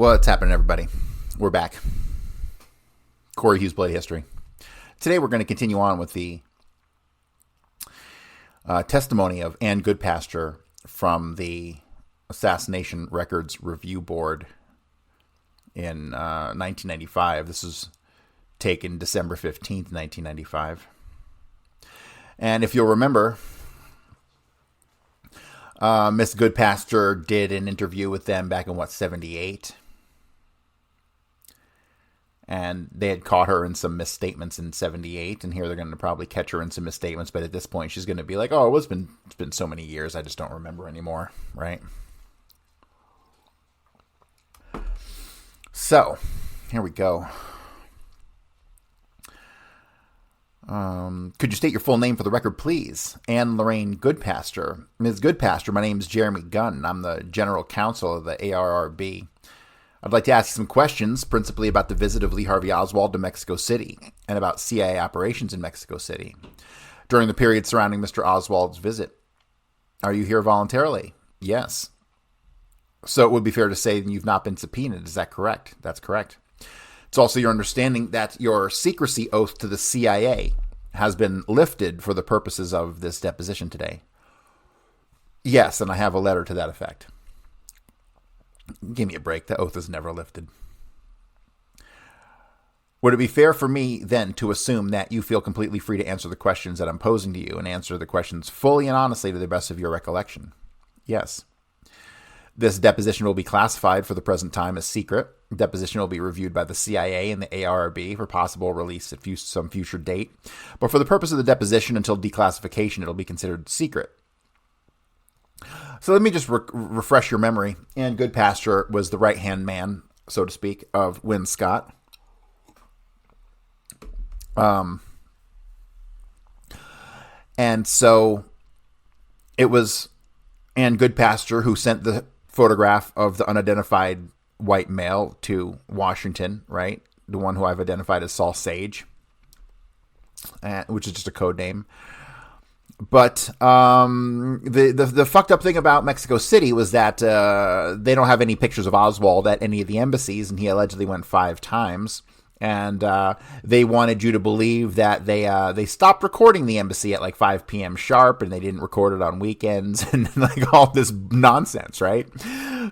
What's happening, everybody? We're back. Corey Hughes Bloody History. Today we're going to continue on with the testimony of Ann Goodpasture from the Assassination Records Review Board in 1995. This is taken December 15th, 1995. And if you'll remember, Miss Goodpasture did an interview with them back in, 78? And they had caught her in some misstatements in 78, and here they're going to probably catch her in some misstatements, but at this point she's going to be like, oh, it's been so many years, I just don't remember anymore, right? So, here we go. Could you state your full name for the record, please? Anne Lorraine Goodpasture. Ms. Goodpasture, my name is Jeremy Gunn. I'm the General Counsel of the ARRB. I'd like to ask you some questions, principally about the visit of Lee Harvey Oswald to Mexico City and about CIA operations in Mexico City during the period surrounding Mr. Oswald's visit. Are you here voluntarily? Yes. So it would be fair to say you've not been subpoenaed. Is that correct? That's correct. It's also your understanding that your secrecy oath to the CIA has been lifted for the purposes of this deposition today. Yes, and I have a letter to that effect. Give me a break. The oath is never lifted. Would it be fair for me, then, to assume that you feel completely free to answer the questions that I'm posing to you and answer the questions fully and honestly to the best of your recollection? Yes. This deposition will be classified for the present time as secret. Deposition will be reviewed by the CIA and the ARRB for possible release at some future date. But for the purpose of the deposition until declassification, it'll be considered secret. So let me just refresh your memory. Ann Goodpasture was the right-hand man, so to speak, of Win Scott. And so it was Ann Goodpasture who sent the photograph of the unidentified white male to Washington, right? The one who I've identified as Saul Sage, which is just a code name. But the fucked up thing about Mexico City was that they don't have any pictures of Oswald at any of the embassies, and he allegedly went 5 times. And they wanted you to believe that they stopped recording the embassy at like 5 p.m. sharp, and they didn't record it on weekends, and like all this nonsense, right?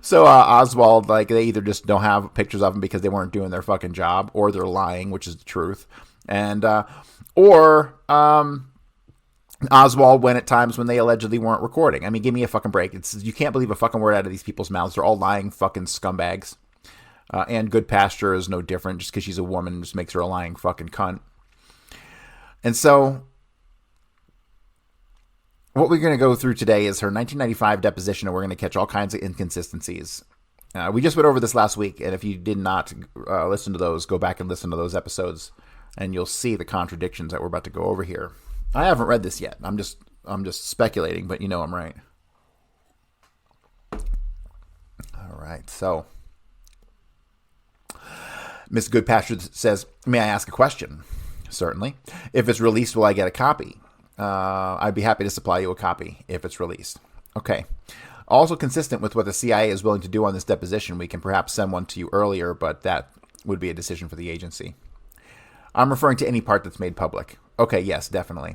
So Oswald, like, they either just don't have pictures of him because they weren't doing their fucking job, or they're lying, which is the truth, and Oswald went at times when they allegedly weren't recording. I mean, give me a fucking break. You can't believe a fucking word out of these people's mouths. They're all lying fucking scumbags. And Goodpasture is no different. Just because she's a woman just makes her a lying fucking cunt. And so what we're going to go through today is her 1995 deposition, and we're going to catch all kinds of inconsistencies. We just went over this last week, and if you did not listen to those, go back and listen to those episodes, and you'll see the contradictions that we're about to go over here. I haven't read this yet. I'm just speculating, but you know I'm right. All right, so Miss Goodpasture says, may I ask a question? Certainly. If it's released, will I get a copy? I'd be happy to supply you a copy if it's released. Okay. Also consistent with what the CIA is willing to do on this deposition, we can perhaps send one to you earlier, but that would be a decision for the agency. I'm referring to any part that's made public. Okay, yes, definitely.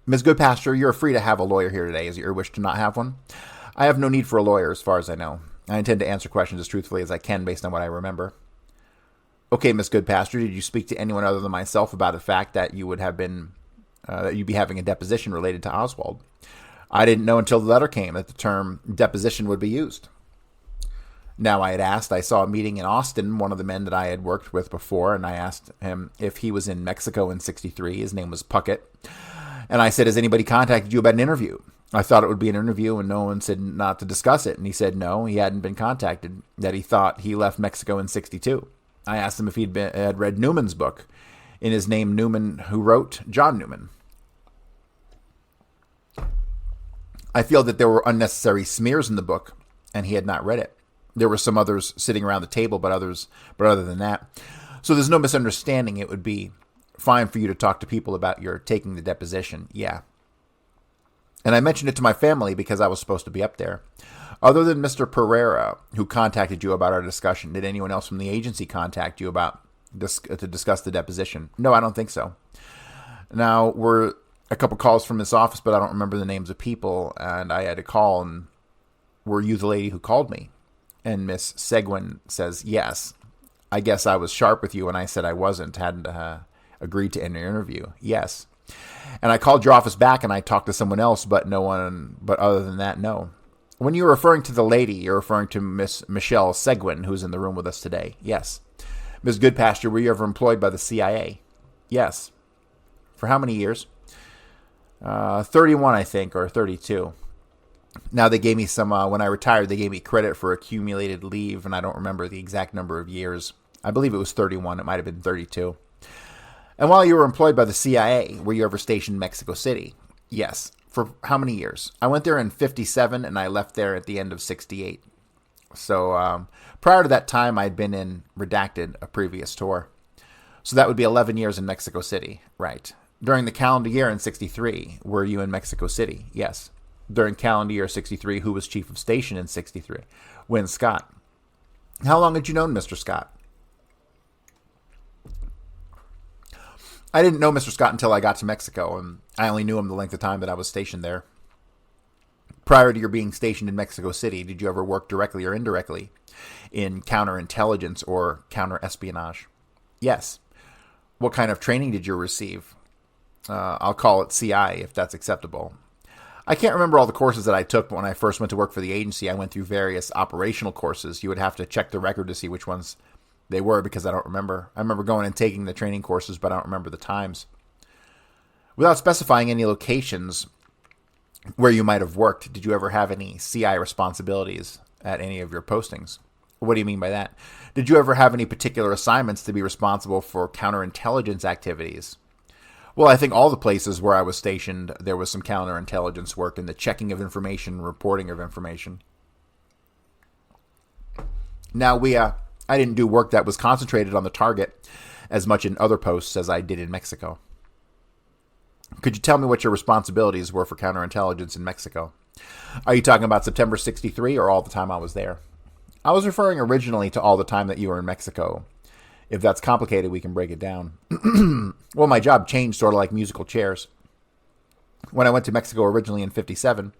Ms. Goodpasture, you're free to have a lawyer here today. Is it your wish to not have one? I have no need for a lawyer as far as I know. I intend to answer questions as truthfully as I can based on what I remember. Okay, Ms. Goodpasture, did you speak to anyone other than myself about the fact that you would have been, that you'd be having a deposition related to Oswald? I didn't know until the letter came that the term deposition would be used. Now, I had asked, I saw a meeting in Austin, one of the men that I had worked with before, and I asked him if he was in Mexico in 63. His name was Puckett. And I said, has anybody contacted you about an interview? I thought it would be an interview, and no one said not to discuss it. And he said no, he hadn't been contacted, that he thought he left Mexico in 62. I asked him if had read Newman's book, in his name Newman, who wrote John Newman. I feel that there were unnecessary smears in the book, and he had not read it. There were some others sitting around the table, but other than that. So there's no misunderstanding. It would be fine for you to talk to people about your taking the deposition. Yeah. And I mentioned it to my family because I was supposed to be up there. Other than Mr. Pereira, who contacted you about our discussion, did anyone else from the agency contact you about to discuss the deposition? No, I don't think so. Now, we're a couple calls from this office, but I don't remember the names of people, and I had to call, and were you the lady who called me? And Miss Seguin says, yes. I guess I was sharp with you when I said I hadn't agreed to end your interview. Yes. And I called your office back, and I talked to someone else, but other than that, no. When you're referring to the lady, you're referring to Miss Michelle Seguin, who's in the room with us today. Yes. Ms. Goodpasture, were you ever employed by the CIA? Yes. For how many years? 31, I think, or 32. Now, they gave me some, when I retired, they gave me credit for accumulated leave, and I don't remember the exact number of years. I believe it was 31. It might have been 32. And while you were employed by the CIA, were you ever stationed in Mexico City? Yes. For how many years? I went there in 57, and I left there at the end of 68. So prior to that time, I'd been in Redacted, a previous tour. So that would be 11 years in Mexico City. Right. During the calendar year in 63, were you in Mexico City? Yes. During calendar year 63, who was chief of station in 63? Win Scott. How long had you known Mr. Scott? I didn't know Mr. Scott until I got to Mexico, and I only knew him the length of time that I was stationed there. Prior to your being stationed in Mexico City, did you ever work directly or indirectly in counterintelligence or counterespionage? Yes. What kind of training did you receive? I'll call it CI if that's acceptable. I can't remember all the courses that I took, but when I first went to work for the agency, I went through various operational courses. You would have to check the record to see which ones they were because I don't remember. I remember going and taking the training courses, but I don't remember the times. Without specifying any locations where you might have worked, did you ever have any CI responsibilities at any of your postings? What do you mean by that? Did you ever have any particular assignments to be responsible for counterintelligence activities? Well, I think all the places where I was stationed, there was some counterintelligence work in the checking of information, reporting of information. Now, I didn't do work that was concentrated on the target as much in other posts as I did in Mexico. Could you tell me what your responsibilities were for counterintelligence in Mexico? Are you talking about September 63 or all the time I was there? I was referring originally to all the time that you were in Mexico. If that's complicated, we can break it down. Well, my job changed sort of like musical chairs. When I went to Mexico originally in 57,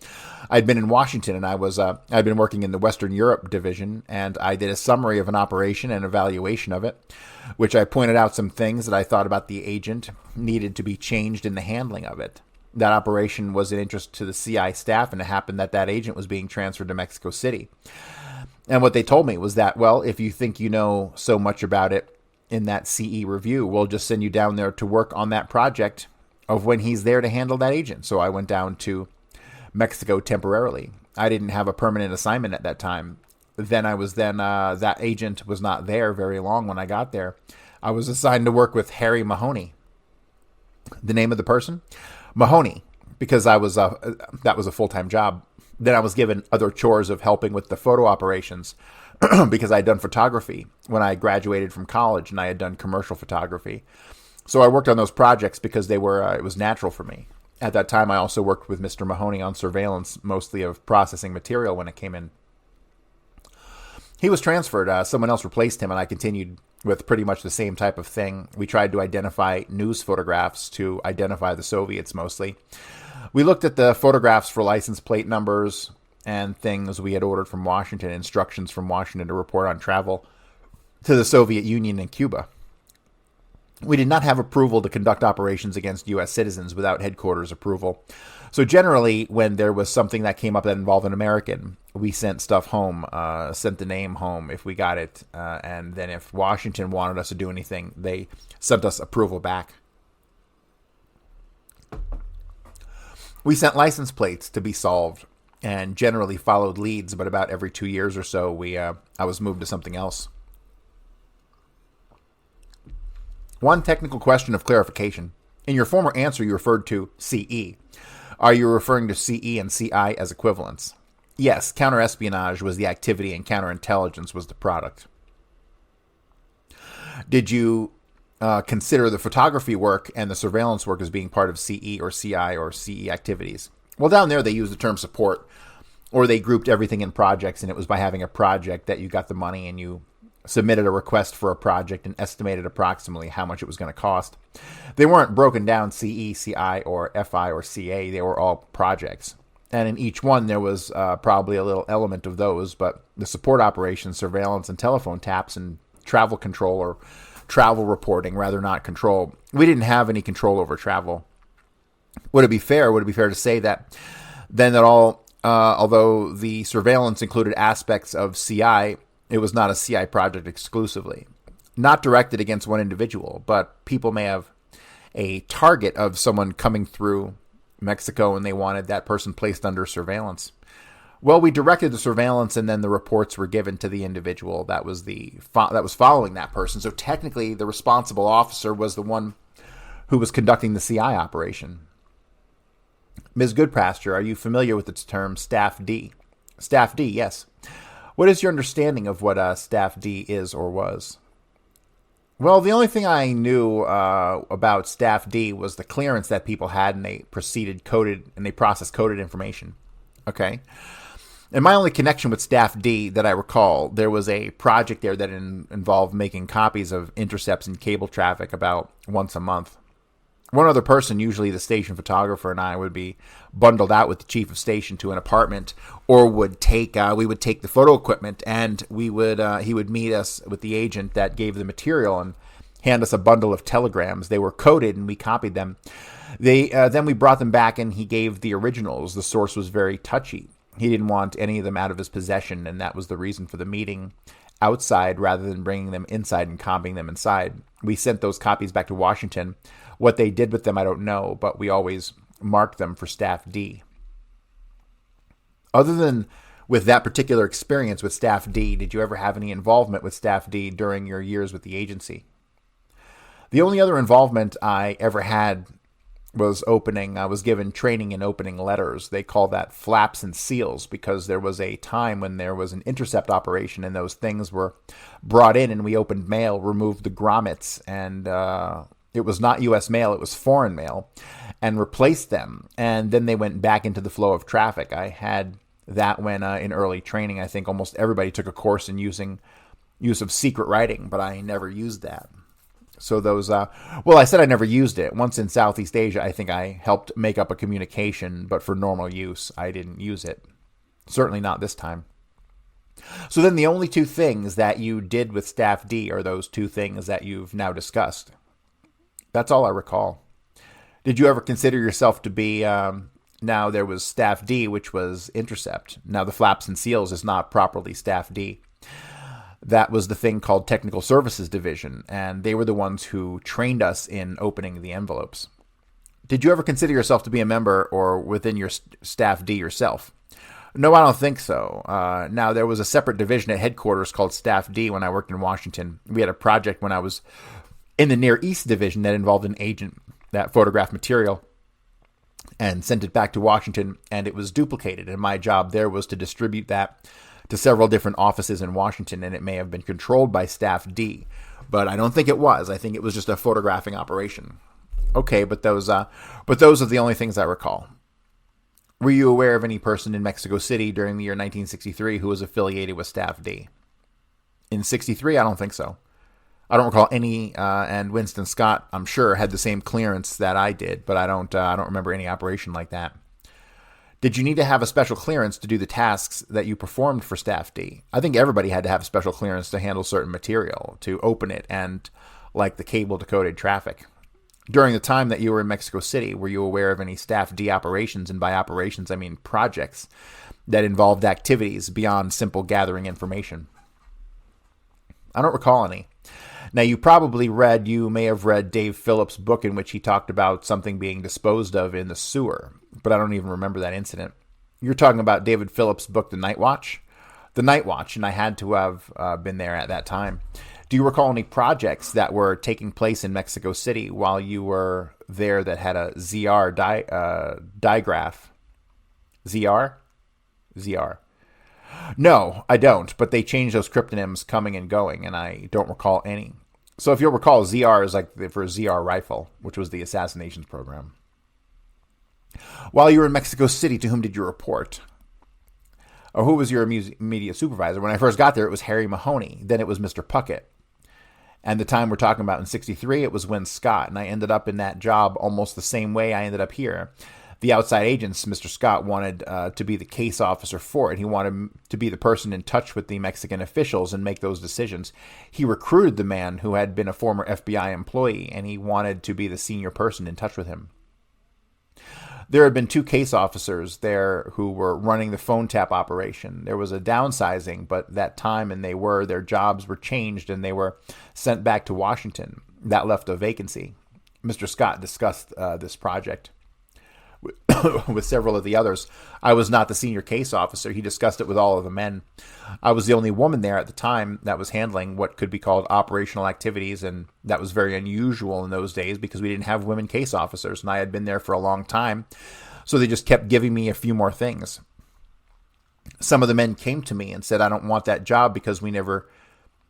I'd been in Washington, and I'd been working in the Western Europe division, and I did a summary of an operation and evaluation of it, which I pointed out some things that I thought about the agent needed to be changed in the handling of it. That operation was of interest to the CI staff, and it happened that that agent was being transferred to Mexico City. And what they told me was that, well, if you think you know so much about it in that CE review, we'll just send you down there to work on that project of when he's there to handle that agent. So I went down to Mexico temporarily. I didn't have a permanent assignment at that time. That agent was not there very long when I got there. I was assigned to work with Harry Mahoney. The name of the person? Mahoney, because that was a full-time job. Then I was given other chores of helping with the photo operations because I had done photography when I graduated from college, and I had done commercial photography. So I worked on those projects because it was natural for me. At that time, I also worked with Mr. Mahoney on surveillance, mostly of processing material when it came in. He was transferred. Someone else replaced him, and I continued with pretty much the same type of thing. We tried to identify news photographs to identify the Soviets mostly. We looked at the photographs for license plate numbers and things we had ordered from Washington, instructions from Washington to report on travel to the Soviet Union and Cuba. We did not have approval to conduct operations against U.S. citizens without headquarters approval. So generally, when there was something that came up that involved an American, we sent stuff home, sent the name home if we got it. And then if Washington wanted us to do anything, they sent us approval back. We sent license plates to be solved and generally followed leads, but about every 2 years or so, I was moved to something else. One technical question of clarification. In your former answer, you referred to CE. Are you referring to CE and CI as equivalents? Yes, counterespionage was the activity and counterintelligence was the product. Did you consider the photography work and the surveillance work as being part of CE or CI or CE activities? Well, down there they used the term support, or they grouped everything in projects, and it was by having a project that you got the money and you submitted a request for a project and estimated approximately how much it was going to cost. They weren't broken down CE, CI, or FI, or CA. They were all projects. And in each one, there was probably a little element of those, but the support operations, surveillance, and telephone taps, and travel control, or travel reporting, rather not control. We didn't have any control over travel. Would it be fair to say that then that although the surveillance included aspects of CI, it was not a CI project exclusively, not directed against one individual, but people may have a target of someone coming through Mexico and they wanted that person placed under surveillance. Well, we directed the surveillance, and then the reports were given to the individual that was following that person. So technically, the responsible officer was the one who was conducting the CI operation. Ms. Goodpasture, are you familiar with the term Staff D? Staff D, yes. What is your understanding of what Staff D is or was? Well, the only thing I knew about Staff D was the clearance that people had, and they processed coded information. Okay. And my only connection with Staff D that I recall, there was a project there that involved making copies of intercepts in cable traffic about once a month. One other person, usually the station photographer, and I would be bundled out with the chief of station to an apartment, or we would take the photo equipment, and he would meet us with the agent that gave the material and hand us a bundle of telegrams. They were coded, and we copied them. Then we brought them back, and he gave the originals. The source was very touchy. He didn't want any of them out of his possession, and that was the reason for the meeting outside rather than bringing them inside and copying them inside. We sent those copies back to Washington. What they did with them, I don't know, but we always marked them for Staff D. Other than with that particular experience with Staff D, did you ever have any involvement with Staff D during your years with the agency? The only other involvement I ever had was I was given training in opening letters. They call that flaps and seals, because there was a time when there was an intercept operation and those things were brought in, and we opened mail, removed the grommets, and it was not U.S. mail, it was foreign mail, and replaced them. And then they went back into the flow of traffic. I had that when in early training. I think almost everybody took a course in use of secret writing, but I never used that. So those, I said I never used it. Once in Southeast Asia, I think I helped make up a communication, but for normal use, I didn't use it. Certainly not this time. So then the only two things that you did with Staff D are those two things that you've now discussed. That's all I recall. Did you ever consider yourself to be, now there was Staff D, which was intercept. Now the flaps and seals is not properly Staff D. That was the thing called Technical Services Division, and they were the ones who trained us in opening the envelopes. Did you ever consider yourself to be a member or within your Staff D yourself? No, I don't think so. Now, there was a separate division at headquarters called Staff D when I worked in Washington. We had a project when I was in the Near East division that involved an agent that photographed material and sent it back to Washington, and it was duplicated. And my job there was to distribute that to several different offices in Washington, and it may have been controlled by Staff D, but I don't think it was. I think it was just a photographing operation. Okay, but those are the only things I recall. Were you aware of any person in Mexico City during the year 1963 who was affiliated with Staff D? In 63, I don't think so. I don't recall any, and Winston Scott, I'm sure, had the same clearance that I did, but I don't remember any operation like that. Did you need to have a special clearance to do the tasks that you performed for Staff D? I think everybody had to have a special clearance to handle certain material, to open it, and like the cable decoded traffic. During the time that you were in Mexico City, were you aware of any Staff D operations, and by operations I mean projects, that involved activities beyond simple gathering information? I don't recall any. Now, you may have read Dave Phillips' book in which he talked about something being disposed of in the sewer, but I don't even remember that incident. You're talking about David Phillips' book, The Night Watch? The Night Watch, and I had to have been there at that time. Do you recall any projects that were taking place in Mexico City while you were there that had a ZR digraph? ZR? ZR. No, I don't, but they changed those cryptonyms coming and going, and I don't recall any. So if you'll recall, ZR is like for ZR rifle, which was the assassinations program. While you were in Mexico City, to whom did you report? Or who was your immediate supervisor? When I first got there, it was Harry Mahoney. Then it was Mr. Puckett. And the time we're talking about in 63, it was Win Scott. And I ended up in that job almost the same way I ended up here. The outside agents, Mr. Scott wanted to be the case officer for it. He wanted to be the person in touch with the Mexican officials and make those decisions. He recruited the man who had been a former FBI employee, and he wanted to be the senior person in touch with him. There had been 2 case officers there who were running the phone tap operation. There was a downsizing, but that time, and their jobs were changed, and they were sent back to Washington. That left a vacancy. Mr. Scott discussed this project with several of the others. I was not the senior case officer. He discussed it with all of the men. I was the only woman there at the time that was handling what could be called operational activities, and that was very unusual in those days because we didn't have women case officers, and I had been there for a long time, so they just kept giving me a few more things. Some of the men came to me and said, I don't want that job because we never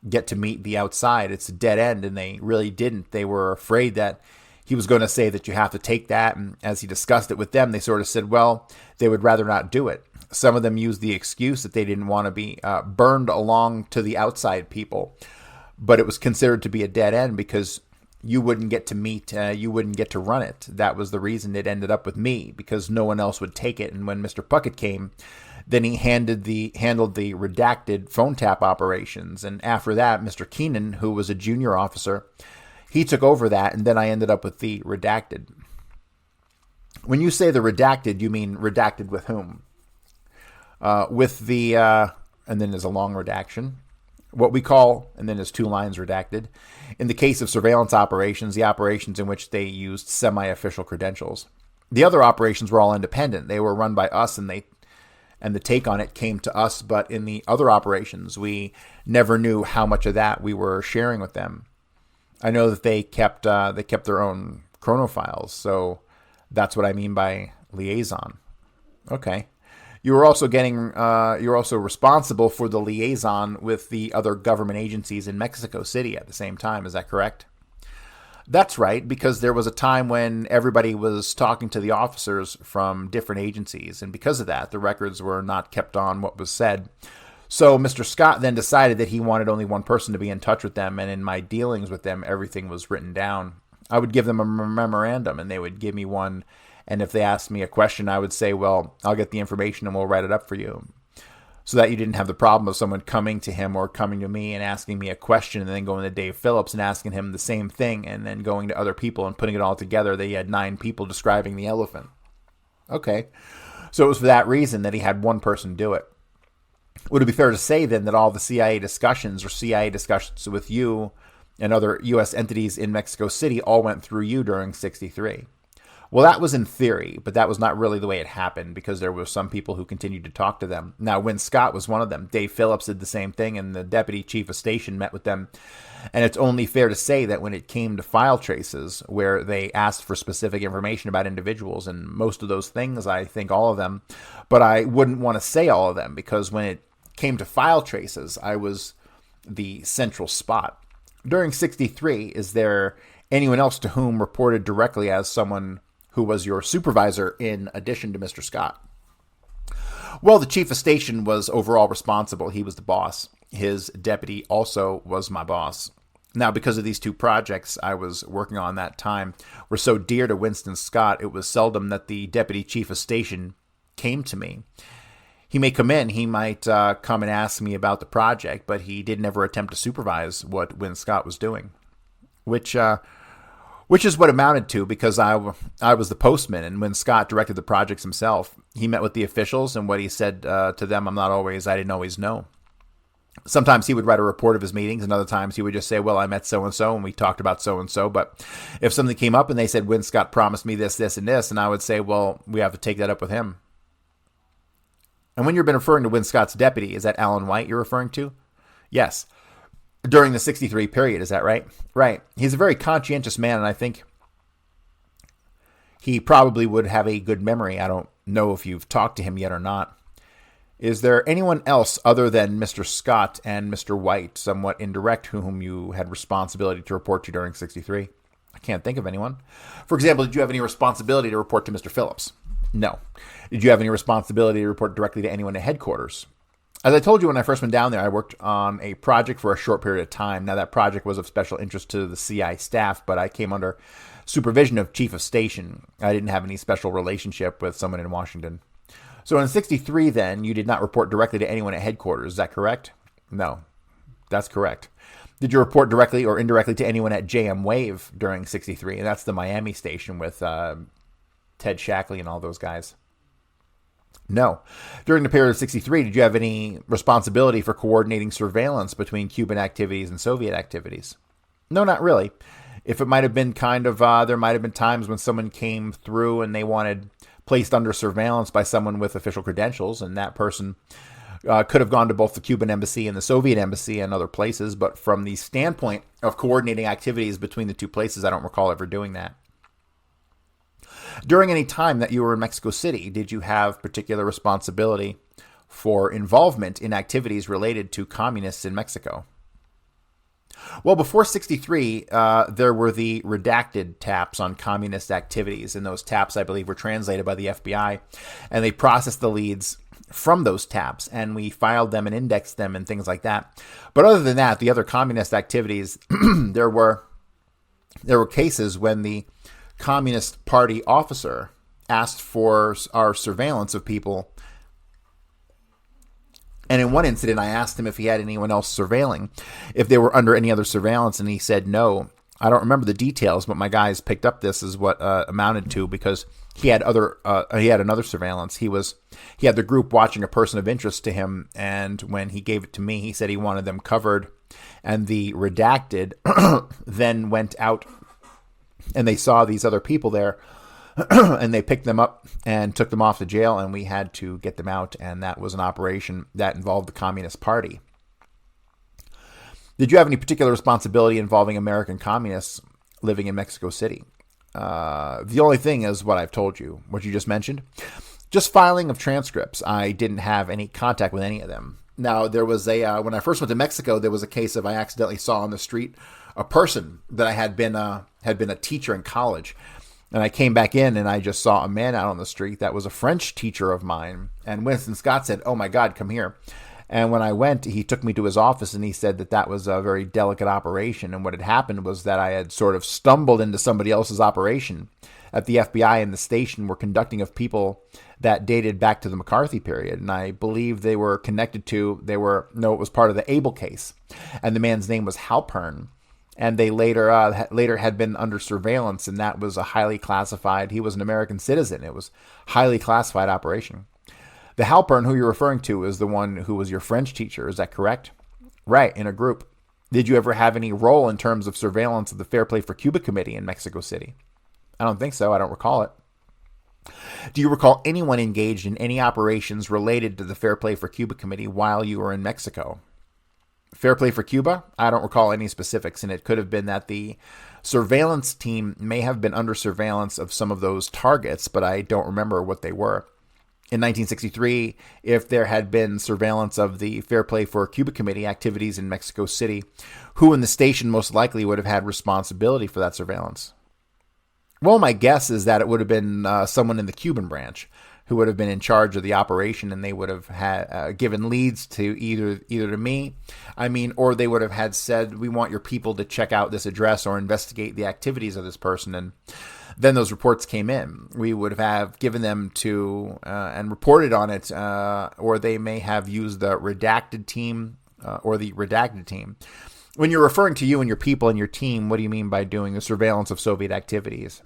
get to meet the outside. It's a dead end, and they really didn't. They were afraid that he was going to say that you have to take that, and as he discussed it with them, they sort of said, well, they would rather not do it. Some of them used the excuse that they didn't want to be burned along to the outside people, but it was considered to be a dead end because you wouldn't get to meet, you wouldn't get to run it. That was the reason it ended up with me, because no one else would take it. And when Mr. Puckett came, then he handled the redacted phone tap operations, and after that, Mr. Keenan, who was a junior officer, he took over that, and then I ended up with the redacted. When you say the redacted, you mean redacted with whom? With the, and then there's a long redaction. What we call, and then there's 2 lines redacted. In the case of surveillance operations, the operations in which they used semi-official credentials. The other operations were all independent. They were run by us, and the take on it came to us. But in the other operations, we never knew how much of that we were sharing with them. I know that they kept their own chronofiles, so that's what I mean by liaison. Okay, you were also you're also responsible for the liaison with the other government agencies in Mexico City at the same time. Is that correct? That's right, because there was a time when everybody was talking to the officers from different agencies, and because of that, the records were not kept on what was said. So Mr. Scott then decided that he wanted only one person to be in touch with them, and in my dealings with them, everything was written down. I would give them a memorandum, and they would give me one, and if they asked me a question, I would say, well, I'll get the information and we'll write it up for you, so that you didn't have the problem of someone coming to him or coming to me and asking me a question and then going to Dave Phillips and asking him the same thing and then going to other people and putting it all together. They had 9 people describing the elephant. Okay, so it was for that reason that he had one person do it. Would it be fair to say then that all the CIA discussions with you and other U.S. entities in Mexico City all went through you during 63? Well, that was in theory, but that was not really the way it happened because there were some people who continued to talk to them. Now, Win Scott was one of them. Dave Phillips did the same thing, and the deputy chief of station met with them. And it's only fair to say that when it came to file traces, where they asked for specific information about individuals, and most of those things, I think all of them, but I wouldn't want to say all of them because when it came to file traces, I was the central spot. During 63, is there anyone else to whom reported directly as someone who was your supervisor in addition to Mr. Scott? Well, the chief of station was overall responsible. He was the boss. His deputy also was my boss. Now, because of these 2 projects I was working on that time were so dear to Winston Scott, it was seldom that the deputy chief of station came to me. He may come in, he might come and ask me about the project, but he didn't ever attempt to supervise what Win Scott was doing, which is what amounted to, because I was the postman, and when Scott directed the projects himself, he met with the officials, and what he said to them, I didn't always know. Sometimes he would write a report of his meetings, and other times he would just say, well, I met so-and-so, and we talked about so-and-so, but if something came up and they said, Win Scott promised me this, this, and this, and I would say, well, we have to take that up with him. And when you've been referring to Win Scott's deputy, is that Alan White you're referring to? Yes. During the 63 period, is that right? Right. He's a very conscientious man, and I think he probably would have a good memory. I don't know if you've talked to him yet or not. Is there anyone else other than Mr. Scott and Mr. White, somewhat indirect, whom you had responsibility to report to during 63? I can't think of anyone. For example, did you have any responsibility to report to Mr. Phillips? No. Did you have any responsibility to report directly to anyone at headquarters? As I told you when I first went down there, I worked on a project for a short period of time. Now, that project was of special interest to the CI staff, but I came under supervision of chief of station. I didn't have any special relationship with someone in Washington. So in 63, then, you did not report directly to anyone at headquarters. Is that correct? No, that's correct. Did you report directly or indirectly to anyone at JM Wave during 63? And that's the Miami station with Ted Shackley and all those guys. No. During the period of 63, did you have any responsibility for coordinating surveillance between Cuban activities and Soviet activities? No, not really. If it might have been there might have been times when someone came through and they wanted placed under surveillance by someone with official credentials, and that person could have gone to both the Cuban embassy and the Soviet embassy and other places. But from the standpoint of coordinating activities between the two places, I don't recall ever doing that. During any time that you were in Mexico City, did you have particular responsibility for involvement in activities related to communists in Mexico? Well, before 63, there were the redacted taps on communist activities, and those taps, I believe, were translated by the FBI, and they processed the leads from those taps, and we filed them and indexed them and things like that. But other than that, the other communist activities, there were cases when the Communist Party officer asked for our surveillance of people. And in one incident, I asked him if he had anyone else surveilling, if they were under any other surveillance, and he said no. I don't remember the details, but my guys picked up this as what amounted to, because he had another surveillance. He had the group watching a person of interest to him, and when he gave it to me, he said he wanted them covered, and the redacted then went out. And they saw these other people there, and they picked them up and took them off to jail, and we had to get them out, and that was an operation that involved the Communist Party. Did you have any particular responsibility involving American communists living in Mexico City? The only thing is what I've told you, what you just mentioned. Just filing of transcripts. I didn't have any contact with any of them. Now, there was when I first went to Mexico, there was a case of I accidentally saw on the street a person that I had been a teacher in college. And I came back in and I just saw a man out on the street that was a French teacher of mine. And Winston Scott said, "Oh my God, come here." And when I went, he took me to his office and he said that was a very delicate operation. And what had happened was that I had sort of stumbled into somebody else's operation at the FBI and the station were conducting of people that dated back to the McCarthy period. And I believe they were connected to, it was part of the Abel case. And the man's name was Halpern. And they later had been under surveillance, and that was a highly classified. He was an American citizen. It was a highly classified operation. The Halpern, who you're referring to, is the one who was your French teacher. Is that correct? Right, in a group. Did you ever have any role in terms of surveillance of the Fair Play for Cuba Committee in Mexico City? I don't think so. I don't recall it. Do you recall anyone engaged in any operations related to the Fair Play for Cuba Committee while you were in Mexico? Fair Play for Cuba? I don't recall any specifics, and it could have been that the surveillance team may have been under surveillance of some of those targets, but I don't remember what they were. In 1963, if there had been surveillance of the Fair Play for Cuba Committee activities in Mexico City, who in the station most likely would have had responsibility for that surveillance? Well, my guess is that it would have been someone in the Cuban branch who would have been in charge of the operation, and they would have had given leads to either to me, or they would have had said, "We want your people to check out this address or investigate the activities of this person." And then those reports came in. We would have given them to and reported on it, or they may have used the redacted team or the redacted team. When you're referring to you and your people and your team, what do you mean by doing the surveillance of Soviet activities?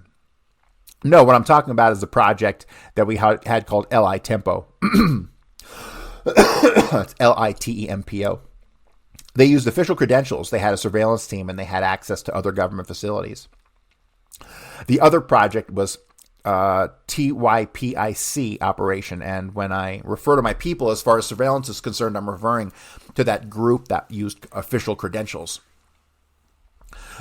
No, what I'm talking about is the project that we had called LI Tempo. It's LITEMPO. They used official credentials. They had a surveillance team, and they had access to other government facilities. The other project was TYPIC operation, and when I refer to my people as far as surveillance is concerned, I'm referring to that group that used official credentials.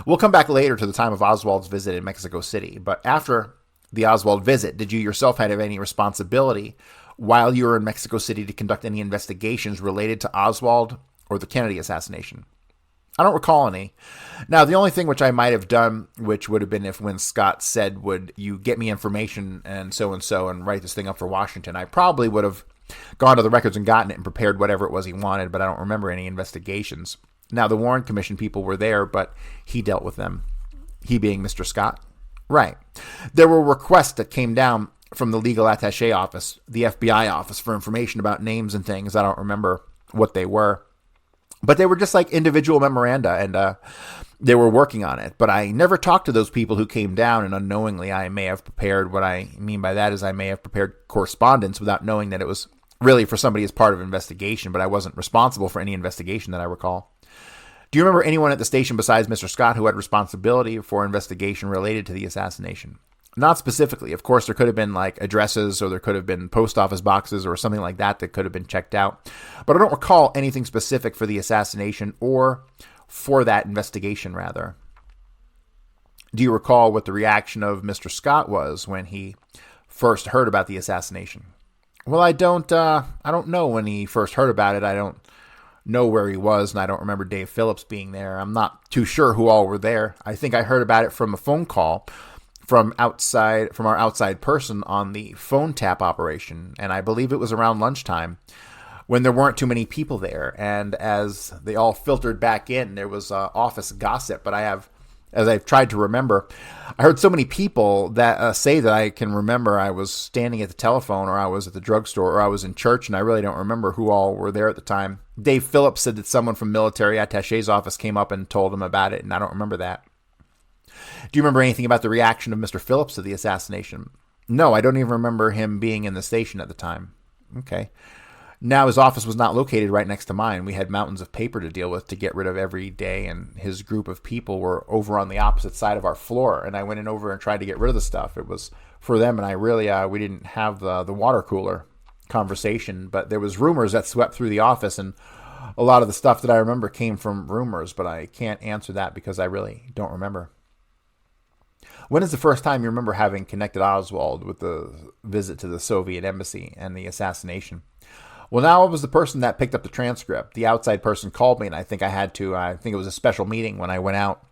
We'll come back later to the time of Oswald's visit in Mexico City, but after the Oswald visit, did you yourself have any responsibility while you were in Mexico City to conduct any investigations related to Oswald or the Kennedy assassination? I don't recall any. Now, the only thing which I might have done, which would have been if when Scott said, would you get me information and so and write this thing up for Washington, I probably would have gone to the records and gotten it and prepared whatever it was he wanted, but I don't remember any investigations. Now, the Warren Commission people were there, but he dealt with them. He being Mr. Scott. Right. There were requests that came down from the legal attaché office, the FBI office, for information about names and things. I don't remember what they were. But they were just like individual memoranda, and they were working on it. But I never talked to those people who came down, and unknowingly I may have prepared. What I mean by that is I may have prepared correspondence without knowing that it was really for somebody as part of investigation, but I wasn't responsible for any investigation that I recall. Do you remember anyone at the station besides Mr. Scott who had responsibility for investigation related to the assassination? Not specifically. Of course, there could have been like addresses, or there could have been post office boxes or something like that could have been checked out. But I don't recall anything specific for the assassination or for that investigation, rather. Do you recall what the reaction of Mr. Scott was when he first heard about the assassination? Well, I don't know when he first heard about it. I don't know where he was, and I don't remember Dave Phillips being there. I'm not too sure who all were there. I think I heard about it from a phone call from our outside person on the phone tap operation, and I believe it was around lunchtime when there weren't too many people there. And as they all filtered back in, there was office gossip. But as I've tried to remember, I heard so many people that say that I can remember I was standing at the telephone, or I was at the drugstore, or I was in church, and I really don't remember who all were there at the time. Dave Phillips said that someone from military attaché's office came up and told him about it, and I don't remember that. Do you remember anything about the reaction of Mr. Phillips to the assassination? No, I don't even remember him being in the station at the time. Okay. Now, his office was not located right next to mine. We had mountains of paper to deal with to get rid of every day, and his group of people were over on the opposite side of our floor, and I went in over and tried to get rid of the stuff. It was for them, and I really, we didn't have the water cooler conversation, but there was rumors that swept through the office, and a lot of the stuff that I remember came from rumors, but I can't answer that because I really don't remember. When is the first time you remember having connected Oswald with the visit to the Soviet embassy and the assassination? Well, now I was the person that picked up the transcript. The outside person called me, and I think it was a special meeting when I went out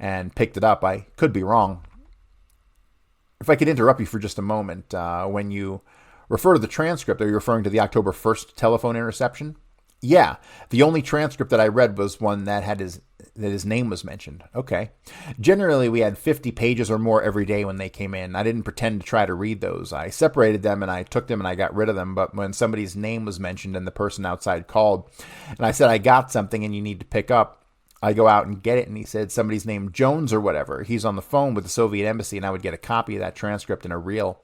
and picked it up. I could be wrong. If I could interrupt you for just a moment, when you refer to the transcript, are you referring to the October 1st telephone interception? Yeah, the only transcript that I read was one that had his name was mentioned. Okay. Generally, we had 50 pages or more every day when they came in. I didn't pretend to try to read those. I separated them and I took them and I got rid of them. But when somebody's name was mentioned and the person outside called and I said, I got something and you need to pick up, I go out and get it. And he said, somebody's name Jones or whatever. He's on the phone with the Soviet embassy, and I would get a copy of that transcript and a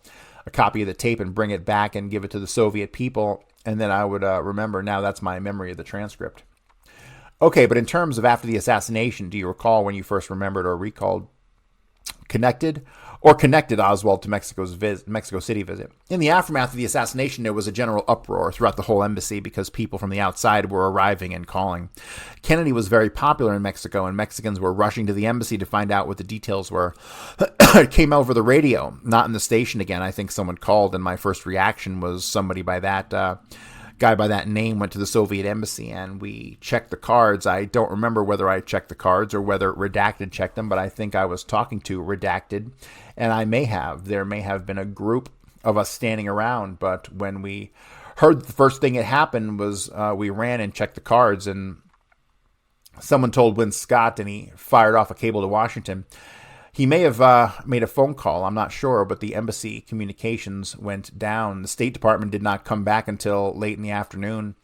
copy of the tape and bring it back and give it to the Soviet people. And then I would remember, now that's my memory of the transcript. Okay, but in terms of after the assassination, do you recall when you first remembered or recalled connected Oswald to Mexico City visit? In the aftermath of the assassination, there was a general uproar throughout the whole embassy because people from the outside were arriving and calling. Kennedy was very popular in Mexico, and Mexicans were rushing to the embassy to find out what the details were. It came over the radio, not in the station again. I think someone called, and my first reaction was somebody by that guy by that name went to the Soviet embassy, and we checked the cards. I don't remember whether I checked the cards or whether Redacted checked them, but I think I was talking to Redacted, and there may have been a group of us standing around, but when we heard the first thing that happened was we ran and checked the cards, and someone told Win Scott, and he fired off a cable to Washington. He may have made a phone call, I'm not sure, but the embassy communications went down. The State Department did not come back until late in the afternoon.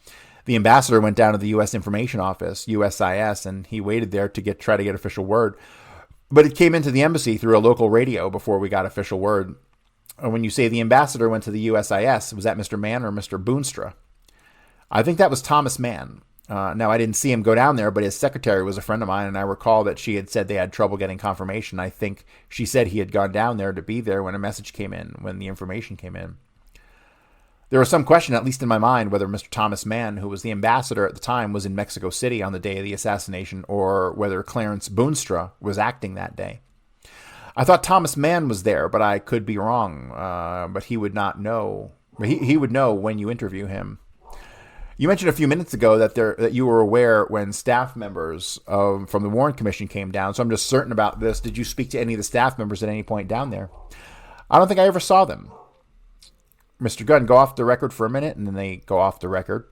The ambassador went down to the U.S. Information Office, USIS, and he waited there to try to get official word. But it came into the embassy through a local radio before we got official word. When you say the ambassador went to the USIS, was that Mr. Mann or Mr. Boonstra? I think that was Thomas Mann. Now, I didn't see him go down there, but his secretary was a friend of mine, and I recall that she had said they had trouble getting confirmation. I think she said he had gone down there to be there when a message came in, when the information came in. There was some question, at least in my mind, whether Mr. Thomas Mann, who was the ambassador at the time, was in Mexico City on the day of the assassination, or whether Clarence Boonstra was acting that day. I thought Thomas Mann was there, but I could be wrong. But he would not know. He would know when you interview him. You mentioned a few minutes ago that you were aware when staff members from the Warren Commission came down, so I'm just certain about this. Did you speak to any of the staff members at any point down there? I don't think I ever saw them. Mr. Gunn, go off the record for a minute, and then they go off the record.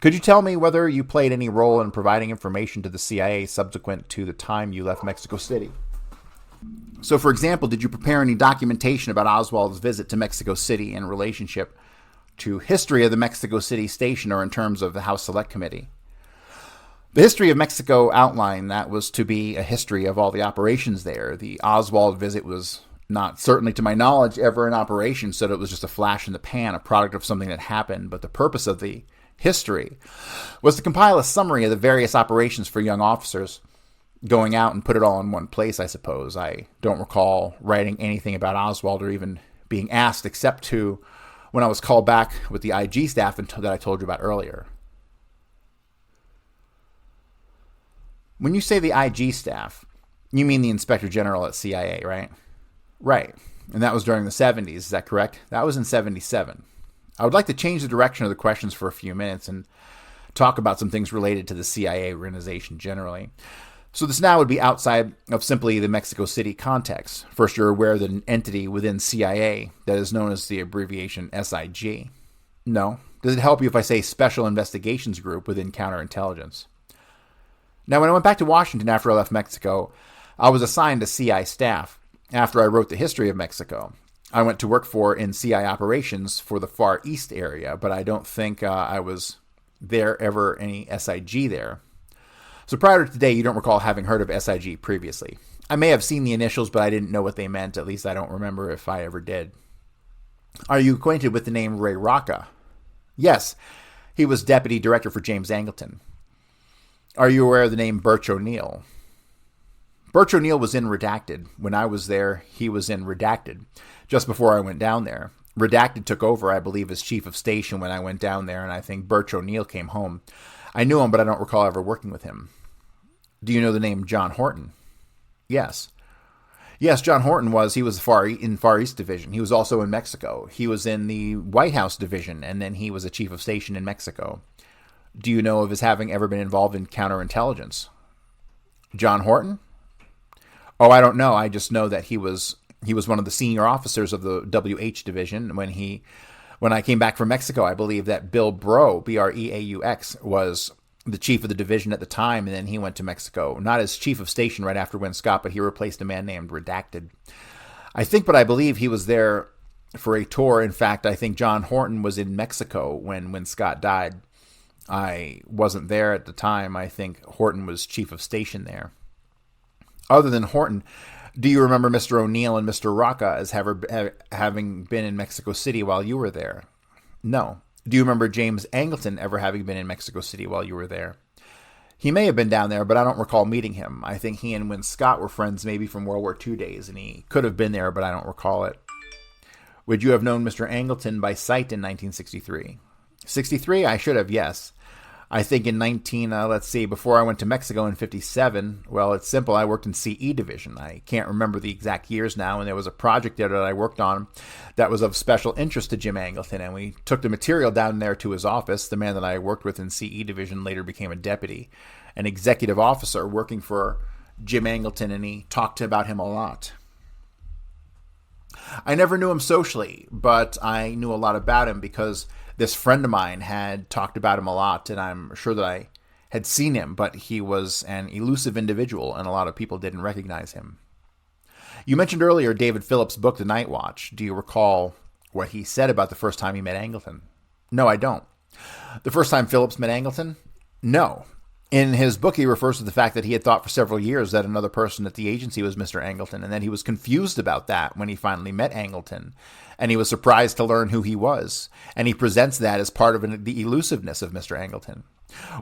Could you tell me whether you played any role in providing information to the CIA subsequent to the time you left Mexico City? So, for example, did you prepare any documentation about Oswald's visit to Mexico City in relationship to history of the Mexico City station or in terms of the House Select Committee? The history of Mexico outline that was to be a history of all the operations there. The Oswald visit was not, certainly to my knowledge, ever an operation, so that it was just a flash in the pan, a product of something that happened. But the purpose of the history was to compile a summary of the various operations for young officers going out and put it all in one place, I suppose. I don't recall writing anything about Oswald or even being asked, except to when I was called back with the IG staff that I told you about earlier. When you say the IG staff, you mean the Inspector General at CIA, right? Right. And that was during the 70s, is that correct? That was in 77. I would like to change the direction of the questions for a few minutes and talk about some things related to the CIA organization generally. So this now would be outside of simply the Mexico City context. First, you're aware that an entity within CIA that is known as the abbreviation SIG. No. Does it help you if I say Special Investigations Group within Counterintelligence? Now, when I went back to Washington after I left Mexico, I was assigned to CI staff after I wrote the history of Mexico. I went to work in CI operations for the Far East area, but I don't think I was there ever any SIG there. So prior to today, you don't recall having heard of SIG previously. I may have seen the initials, but I didn't know what they meant. At least I don't remember if I ever did. Are you acquainted with the name Ray Rocca? Yes, he was deputy director for James Angleton. Are you aware of the name Birch O'Neill? Birch O'Neill was in Redacted. When I was there, he was in Redacted, just before I went down there. Redacted took over, I believe, as chief of station when I went down there, and I think Birch O'Neill came home. I knew him, but I don't recall ever working with him. Do you know the name John Horton? Yes. Yes, John Horton he was in Far East Division. He was also in Mexico. He was in the White House Division, and then he was a chief of station in Mexico. Do you know of his having ever been involved in counterintelligence? John Horton? Oh, I don't know. I just know that he was one of the senior officers of the WH Division. When I came back from Mexico, I believe that Bill Breaux, Breaux, was the chief of the division at the time, and then he went to Mexico, not as chief of station right after Win Scott, but he replaced a man named Redacted. I believe he was there for a tour. In fact, I think John Horton was in Mexico when Win Scott died. I wasn't there at the time. I think Horton was chief of station there. Other than Horton, do you remember Mr. O'Neill and Mr. Rocca as having been in Mexico City while you were there? No. Do you remember James Angleton ever having been in Mexico City while you were there? He may have been down there, but I don't recall meeting him. I think he and Win Scott were friends maybe from World War II days, and he could have been there, but I don't recall it. Would you have known Mr. Angleton by sight in 1963? 63? I should have, yes. I think in before I went to Mexico in 57, well, it's simple. I worked in CE Division. I can't remember the exact years now, and there was a project there that I worked on that was of special interest to Jim Angleton, and we took the material down there to his office. The man that I worked with in CE Division later became a deputy, an executive officer working for Jim Angleton, and he talked about him a lot. I never knew him socially, but I knew a lot about him because this friend of mine had talked about him a lot, and I'm sure that I had seen him, but he was an elusive individual, and a lot of people didn't recognize him. You mentioned earlier David Phillips' book, The Night Watch. Do you recall what he said about the first time he met Angleton? No, I don't. The first time Phillips met Angleton? No. In his book, he refers to the fact that he had thought for several years that another person at the agency was Mr. Angleton, and that he was confused about that when he finally met Angleton, and he was surprised to learn who he was, and he presents that as part of the elusiveness of Mr. Angleton.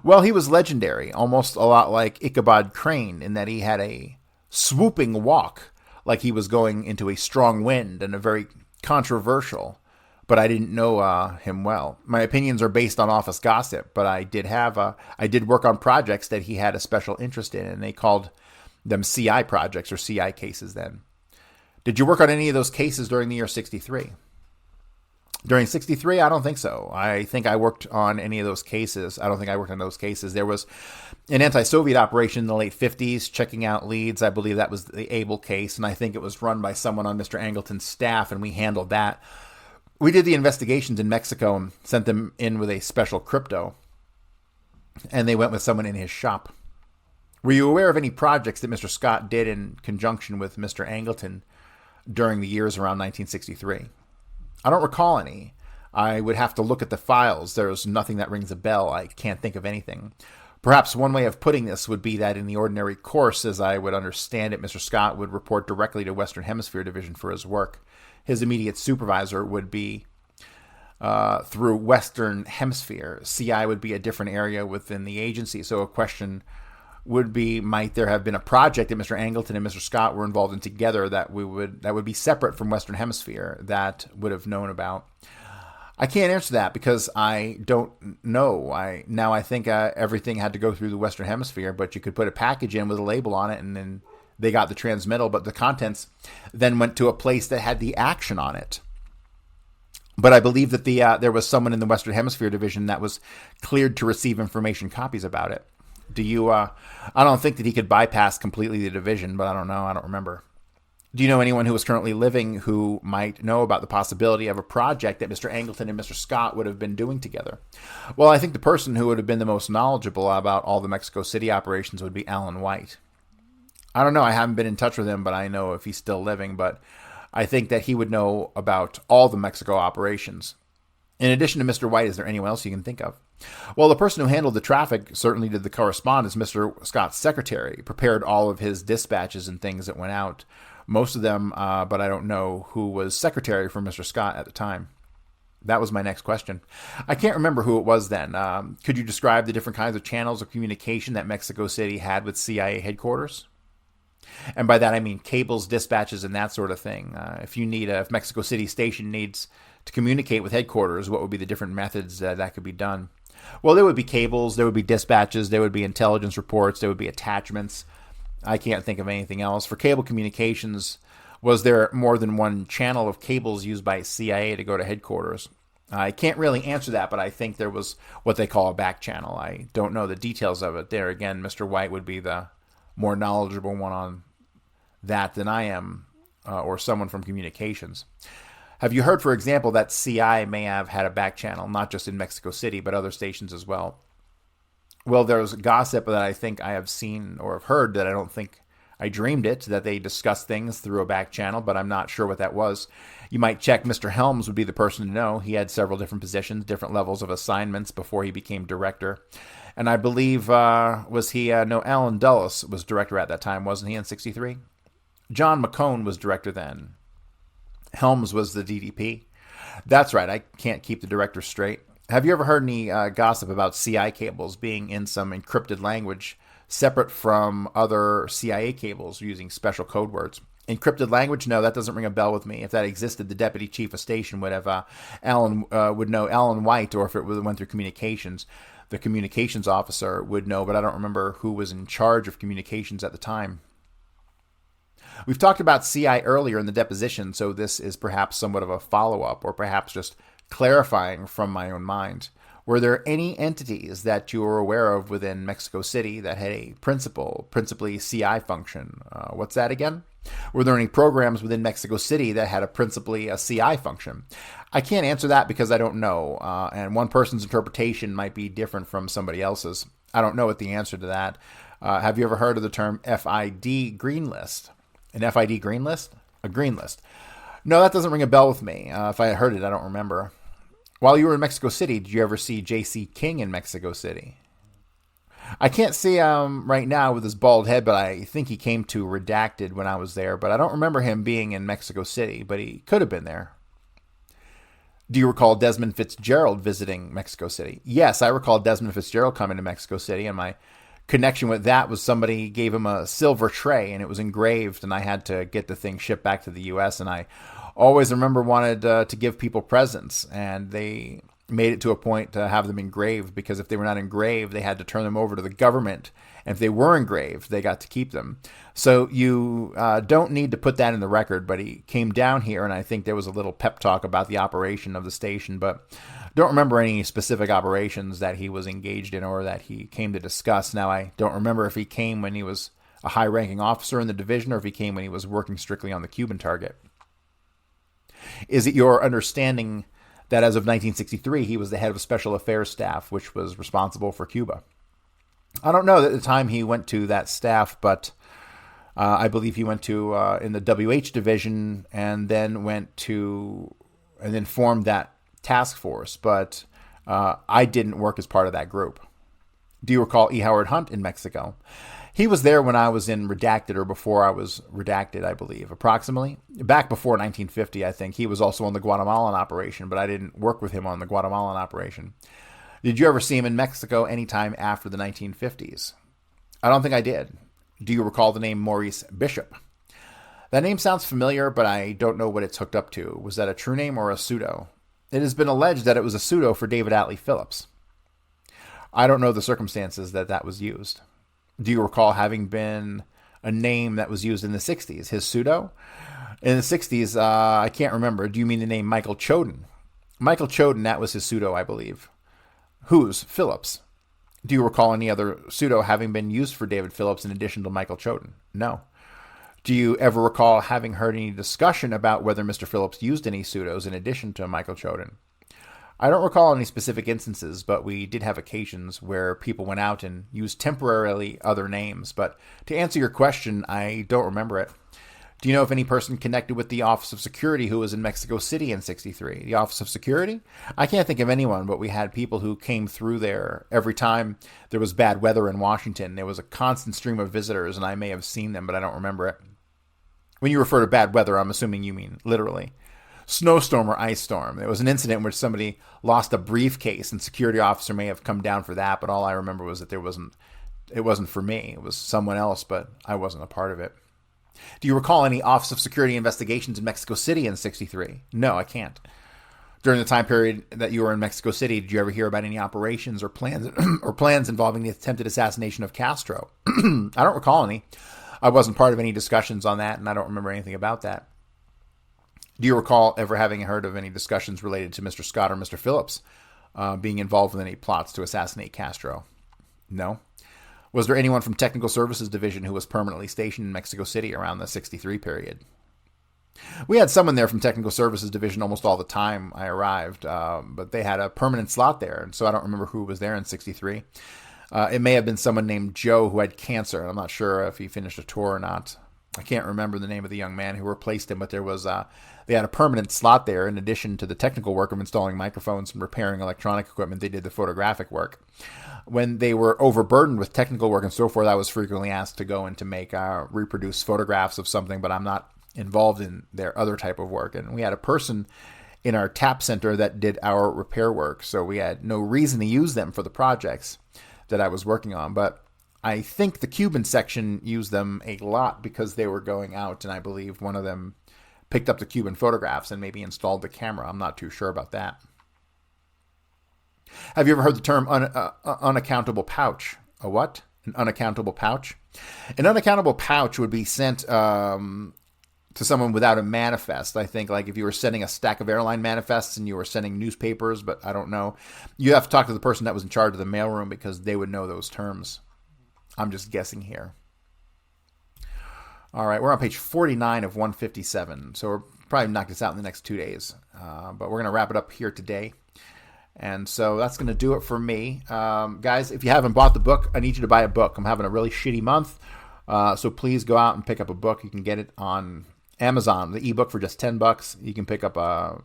Well, he was legendary, almost a lot like Ichabod Crane, in that he had a swooping walk, like he was going into a strong wind, and a very controversial, but I didn't know him well. My opinions are based on office gossip, but I did work on projects that he had a special interest in, and they called them CI projects or CI cases then. Did you work on any of those cases during the year 63? During 63, I don't think so. I think I worked on any of those cases. I don't think I worked on those cases. There was an anti-Soviet operation in the late 50s, checking out leads. I believe that was the Abel case, and I think it was run by someone on Mr. Angleton's staff, and we handled that. We did the investigations in Mexico and sent them in with a special crypto, and they went with someone in his shop. Were you aware of any projects that Mr. Scott did in conjunction with Mr. Angleton during the years around 1963? I don't recall any. I would have to look at the files. There's nothing that rings a bell. I can't think of anything. Perhaps one way of putting this would be that in the ordinary course, as I would understand it, Mr. Scott would report directly to Western Hemisphere Division for his work. His immediate supervisor would be through Western Hemisphere. CI would be a different area within the agency. So a question would be, might there have been a project that Mr. Angleton and Mr. Scott were involved in together that would be separate from Western Hemisphere that would have known about? I can't answer that because I don't know. I think everything had to go through the Western Hemisphere, but you could put a package in with a label on it, and then they got the transmittal, but the contents then went to a place that had the action on it. But I believe that there was someone in the Western Hemisphere Division that was cleared to receive information copies about it. Do you, I don't think that he could bypass completely the division, but I don't know. I don't remember. Do you know anyone who is currently living who might know about the possibility of a project that Mr. Angleton and Mr. Scott would have been doing together? Well, I think the person who would have been the most knowledgeable about all the Mexico City operations would be Alan White. I don't know. I haven't been in touch with him, but I know if he's still living. But I think that he would know about all the Mexico operations. In addition to Mr. White, is there anyone else you can think of? Well, the person who handled the traffic certainly did the correspondence. Mr. Scott's secretary prepared all of his dispatches and things that went out. Most of them, but I don't know who was secretary for Mr. Scott at the time. That was my next question. I can't remember who it was then. Could you describe the different kinds of channels of communication that Mexico City had with CIA headquarters? And by that I mean cables, dispatches, and that sort of thing. If Mexico City Station needs to communicate with headquarters, what would be the different methods that could be done? Well, there would be cables, there would be dispatches, there would be intelligence reports, there would be attachments. I can't think of anything else. For cable communications, was there more than one channel of cables used by CIA to go to headquarters? I can't really answer that, but I think there was what they call a back channel. I don't know the details of it. There again, Mr. White would be the more knowledgeable one on that than I am, or someone from communications. Have you heard, for example, that CI may have had a back channel, not just in Mexico City, but other stations as well? Well, there's gossip that I think I have seen or have heard that I don't think I dreamed it, that they discussed things through a back channel, but I'm not sure what that was. You might check. Mr. Helms would be the person to know. He had several different positions, different levels of assignments before he became director. And I believe, Alan Dulles was director at that time, wasn't he, in 63? John McCone was director then. Helms was the DDP. That's right, I can't keep the director straight. Have you ever heard any gossip about CI cables being in some encrypted language separate from other CIA cables using special code words? Encrypted language? No, that doesn't ring a bell with me. If that existed, the deputy chief of station would have would know Alan White, or if it went through communications, the communications officer would know, but I don't remember who was in charge of communications at the time. We've talked about CI earlier in the deposition, so this is perhaps somewhat of a follow-up, or perhaps just clarifying from my own mind. Were there any entities that you were aware of within Mexico City that had a principally CI function? What's that again? Were there any programs within Mexico City that had principally a CI function? I can't answer that because I don't know, and one person's interpretation might be different from somebody else's. I don't know what the answer to that. Have you ever heard of the term FID green list? An FID green list? A green list. No, that doesn't ring a bell with me. If I had heard it, I don't remember. While you were in Mexico City, did you ever see J.C. King in Mexico City? I can't see him right now with his bald head, but I think he came to Redacted when I was there. But I don't remember him being in Mexico City, but he could have been there. Do you recall Desmond Fitzgerald visiting Mexico City? Yes, I recall Desmond Fitzgerald coming to Mexico City, and my connection with that was somebody gave him a silver tray, and it was engraved, and I had to get the thing shipped back to the U.S., and I always remember wanted to give people presents, and they made it to a point to have them engraved, because if they were not engraved, they had to turn them over to the government. And if they were engraved, they got to keep them. So you don't need to put that in the record, but he came down here, and I think there was a little pep talk about the operation of the station, but don't remember any specific operations that he was engaged in or that he came to discuss. Now, I don't remember if he came when he was a high-ranking officer in the division or if he came when he was working strictly on the Cuban target. Is it your understanding that as of 1963, he was the head of Special Affairs Staff, which was responsible for Cuba? I don't know at the time he went to that staff, but I believe he went to in the WH division and then formed that task force. But I didn't work as part of that group. Do you recall E. Howard Hunt in Mexico? He was there when I was in Redacted, or before I was Redacted, I believe, approximately. Back before 1950, I think. He was also on the Guatemalan operation, but I didn't work with him on the Guatemalan operation. Did you ever see him in Mexico anytime after the 1950s? I don't think I did. Do you recall the name Maurice Bishop? That name sounds familiar, but I don't know what it's hooked up to. Was that a true name or a pseudo? It has been alleged that it was a pseudo for David Atlee Phillips. I don't know the circumstances that was used. Do you recall having been a name that was used in the 60s? His pseudo? In the 60s, I can't remember. Do you mean the name Michael Choden? Michael Choden, that was his pseudo, I believe. Whose? Phillips. Do you recall any other pseudo having been used for David Phillips in addition to Michael Choden? No. Do you ever recall having heard any discussion about whether Mr. Phillips used any pseudos in addition to Michael Choden? I don't recall any specific instances, but we did have occasions where people went out and used temporarily other names. But to answer your question, I don't remember it. Do you know if any person connected with the Office of Security who was in Mexico City in 63? The Office of Security? I can't think of anyone, but we had people who came through there every time there was bad weather in Washington. There was a constant stream of visitors, and I may have seen them, but I don't remember it. When you refer to bad weather, I'm assuming you mean literally. Snowstorm or ice storm. There was an incident in which somebody lost a briefcase, and security officer may have come down for that, but all I remember was that it wasn't for me. It was someone else, but I wasn't a part of it. Do you recall any Office of Security investigations in Mexico City in 63? No, I can't. During the time period that you were in Mexico City, did you ever hear about any operations or plans involving the attempted assassination of Castro? I don't recall any. I wasn't part of any discussions on that, and I don't remember anything about that. Do you recall ever having heard of any discussions related to Mr. Scott or Mr. Phillips being involved in any plots to assassinate Castro? No. Was there anyone from Technical Services Division who was permanently stationed in Mexico City around the 63 period? We had someone there from Technical Services Division almost all the time I arrived, but they had a permanent slot there, and so I don't remember who was there in 63. It may have been someone named Joe who had cancer. I'm not sure if he finished a tour or not. I can't remember the name of the young man who replaced him, but they had a permanent slot there. In addition to the technical work of installing microphones and repairing electronic equipment, they did the photographic work. When they were overburdened with technical work and so forth, I was frequently asked to go and to make reproduce photographs of something, but I'm not involved in their other type of work. And we had a person in our TAP center that did our repair work, so we had no reason to use them for the projects that I was working on. But I think the Cuban section used them a lot because they were going out, and I believe one of them picked up the Cuban photographs and maybe installed the camera. I'm not too sure about that. Have you ever heard the term unaccountable pouch? A what? An unaccountable pouch? An unaccountable pouch would be sent to someone without a manifest. I think like if you were sending a stack of airline manifests and you were sending newspapers, but I don't know. You have to talk to the person that was in charge of the mailroom because they would know those terms. I'm just guessing here. All right, we're on page 49 of 157, so we'll probably knock this out in the next 2 days. But we're going to wrap it up here today. And so that's going to do it for me. Guys, if you haven't bought the book, I need you to buy a book. I'm having a really shitty month, so please go out and pick up a book. You can get it on Amazon, the ebook for just $10. You can pick up a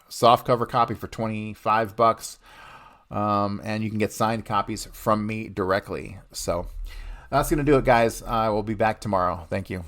softcover copy for $25, and you can get signed copies from me directly. So that's going to do it, guys. I will be back tomorrow. Thank you.